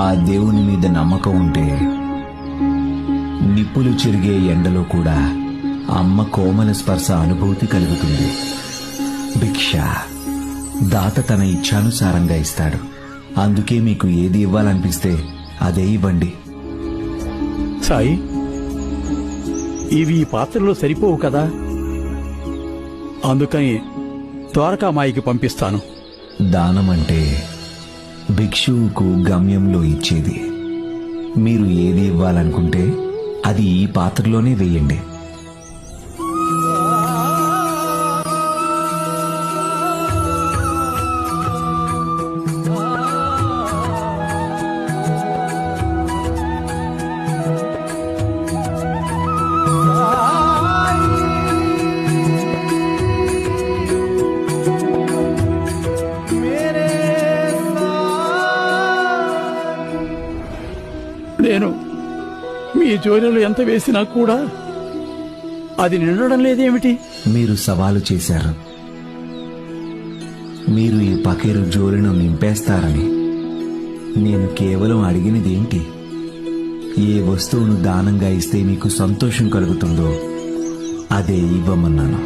ఆ దేవుని మీద నమ్మకం ఉంటే నిప్పులు చెరిగే ఎండలో కూడా అమ్మ కోమల స్పర్శ అనుభూతి కలుగుతుంది. భిక్ష దాత తన ఇచ్ఛానుసారంగా ఇస్తాడు. అందుకే మీకు ఏది ఇవ్వాలనిపిస్తే అదే ఇవ్వండి. సాయి, ఇవి ఈ పాత్రలో సరిపోవు కదా, అందుకని ద్వారకామాయికి పంపిస్తాను. దానం అంటే భిక్షువుకు గమ్యంలో ఇచ్చేది. మీరు ఏది ఇవ్వాలనుకుంటే అది ఈ పాత్రలోనే వేయండి. నేను మీ జోలిలో ఎంత వేసినా కూడా అది నిండడం లేదేమిటి? మీరు సవాలు చేశారు. మీరు ఈ పకీరు జోలిను నింపేస్తారని. నేను కేవలం అడిగినదేంటి? ఏ వస్తువును దానంగా ఇస్తే మీకు సంతోషం కలుగుతుందో అదే ఇవ్వమన్నాను.